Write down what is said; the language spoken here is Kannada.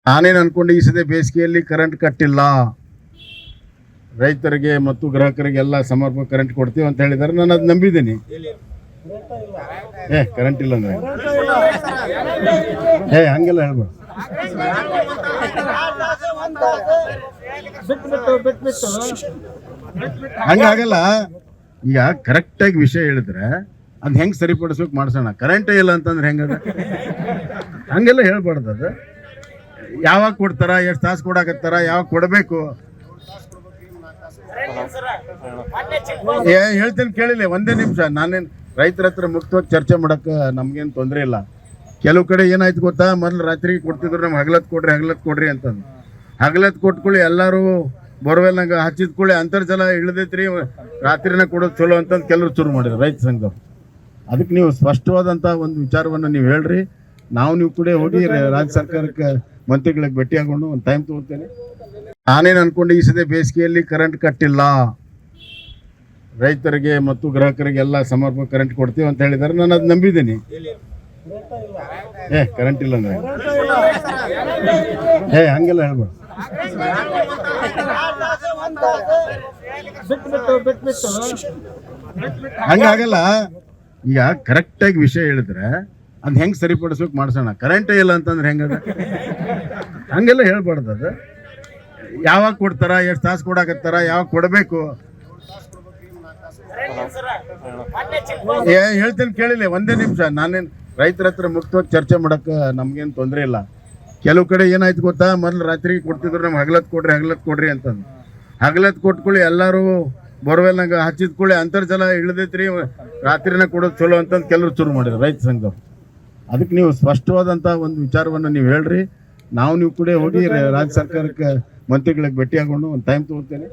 ನಾನೇನು ಅನ್ಕೊಂಡು ಈ ಸದೇ ಬೇಸಿಗೆಯಲ್ಲಿ ಕರೆಂಟ್ ಕಟ್ಟಿಲ್ಲ, ರೈತರಿಗೆ ಮತ್ತು ಗ್ರಾಹಕರಿಗೆಲ್ಲ ಸಮರ್ಪಕ ಕರೆಂಟ್ ಕೊಡ್ತೀವಿ ಅಂತ ಹೇಳಿದ್ದಾರೆ. ನಾನು ಅದು ನಂಬಿದ್ದೀನಿ. ಕರೆಂಟ್ ಇಲ್ಲ ಅಂದ್ರೆ ಹಂಗೆಲ್ಲ ಹೇಳ್ಬೋದು. ಹಂಗಾಗಲ್ಲ. ಈಗ ಕರೆಕ್ಟಾಗಿ ವಿಷಯ ಹೇಳಿದ್ರೆ ಅದು ಹೆಂಗೆ ಸರಿಪಡಿಸ್ಬೇಕು ಮಾಡ್ಸೋಣ. ಕರೆಂಟೇ ಇಲ್ಲ ಅಂತಂದ್ರೆ ಹೆಂಗದ? ಹಂಗೆಲ್ಲ ಹೇಳ್ಬಾರ್ದು. ಅದು ಯಾವಾಗ ಕೊಡ್ತಾರ, ಎಷ್ಟು ತಾಸು ಕೊಡಾಕತ್ತಾರ, ಯಾವಾಗ ಕೊಡಬೇಕು ಹೇಳ್ತೇನೆ ಕೇಳಿಲ್ಲ. ಒಂದೇ ನಿಮಿಷ. ನಾನೇನು ರೈತರ ಹತ್ರ ಮುಕ್ತವಾಗಿ ಚರ್ಚೆ ಮಾಡಕ್ಕೆ ನಮ್ಗೇನು ತೊಂದರೆ ಇಲ್ಲ. ಕೆಲವು ಕಡೆ ಏನಾಯ್ತು ಗೊತ್ತಾ, ಮೊದಲು ರಾತ್ರಿಗೆ ಕೊಡ್ತಿದ್ರು, ನಮ್ಗೆ ಹಗಲತ್ ಕೊಡ್ರಿ ಅಂತಂದು. ಹಗಲತ್ ಕೊಟ್ಕೊಳ್ಳಿ ಎಲ್ಲರೂ ಬೋರ್ವೆಲ್ನಾಗ ಹಚ್ಚಿದ್ಕೊಳ್ಳಿ ಅಂತರ್ಜಲ ಇಳಿದೈತ್ರಿ, ರಾತ್ರಿನ ಕೊಡೋದು ಚಲೋ ಅಂತಂದು ಕೆಲವರು ಶುರು ಮಾಡಿದ್ರು ರೈತ ಸಂಘದವ್ರು. ಅದಕ್ಕೆ ನೀವು ಸ್ಪಷ್ಟವಾದಂಥ ಒಂದು ವಿಚಾರವನ್ನು ನೀವು ಹೇಳ್ರಿ. ನೀವು ಕೂಡ ಹೋಗಿ ರಾಜ್ಯ ಸರ್ಕಾರಕ್ಕೆ ಮಂತ್ರಿಗಳಿಗೆ ಭೇಟಿಯಾಗೊಂಡು ಒಂದು ಟೈಮ್ ತಗೊಳ್ತೇನೆ. ನಾನೇನು ಅನ್ಕೊಂಡು ಈ ಸದೇ ಬೇಸಿಗೆಯಲ್ಲಿ ಕರೆಂಟ್ ಕಟ್ಟಿಲ್ಲ, ರೈತರಿಗೆ ಮತ್ತು ಗ್ರಾಹಕರಿಗೆಲ್ಲ ಸಮರ್ಪಕ ಕರೆಂಟ್ ಕೊಡ್ತೀವಿ ಅಂತ ಹೇಳಿದ್ದಾರೆ. ನಾನು ಅದು ನಂಬಿದ್ದೀನಿ. ಕರೆಂಟ್ ಇಲ್ಲ ಅಂದ್ರೆ ಹಂಗೆಲ್ಲ ಹೇಳ್ಬಾರ್ದು. ಹಂಗಾಗಲ್ಲ. ಈಗ ಕರೆಕ್ಟಾಗಿ ವಿಷಯ ಹೇಳಿದ್ರೆ ಅದು ಹೆಂಗೆ ಸರಿಪಡಿಸ್ಬೇಕು ಮಾಡ್ಸೋಣ. ಕರೆಂಟೇ ಇಲ್ಲ ಅಂತಂದ್ರೆ ಹೆಂಗದ? ಹಂಗೆಲ್ಲ ಹೇಳ್ಬಾರ್ದು. ಅದು ಯಾವಾಗ ಕೊಡ್ತಾರ, ಎಷ್ಟು ತಾಸು ಕೊಡಾಕತ್ತಾರ, ಯಾವಾಗ ಕೊಡಬೇಕು ಹೇಳ್ತೇನೆ ಕೇಳಿಲ್ಲ. ಒಂದೇ ನಿಮಿಷ. ನಾನೇನು ರೈತರ ಹತ್ರ ಮುಕ್ತವಾಗಿ ಚರ್ಚೆ ಮಾಡಕ್ಕೆ ನಮ್ಗೇನು ತೊಂದರೆ ಇಲ್ಲ. ಕೆಲವು ಕಡೆ ಏನಾಯ್ತು ಗೊತ್ತಾ, ಮೊದಲು ರಾತ್ರಿಗೆ ಕೊಡ್ತಿದ್ರು, ನಮ್ಗೆ ಹಗಲತ್ ಕೊಡ್ರಿ ಅಂತಂದು. ಹಗಲತ್ ಕೊಟ್ಕೊಳ್ಳಿ ಎಲ್ಲರೂ ಬೋರ್ವೆಲ್ನಾಗ ಹಚ್ಚಿದ್ಕೊಳ್ಳಿ ಅಂತರ್ಜಲ ಇಳಿದೈತ್ರಿ, ರಾತ್ರಿನ ಕೊಡೋದು ಚಲೋ ಅಂತಂದು ಕೆಲವರು ಶುರು ಮಾಡಿದ್ರು ರೈತ ಸಂಘದವ್ರು. ಅದಕ್ಕೆ ನೀವು ಸ್ಪಷ್ಟವಾದಂಥ ಒಂದು ವಿಚಾರವನ್ನು ನೀವು ಹೇಳ್ರಿ. ನೀವು ಕೂಡ ಹೋಗಿ ರಾಜ್ಯ ಸರ್ಕಾರಕ್ಕೆ ಮಂತ್ರಿಗಳಿಗೆ ಭೇಟಿಯಾಗೊಂಡು ಒಂದು ಟೈಮ್ ತಗೊಳ್ತೇನೆ.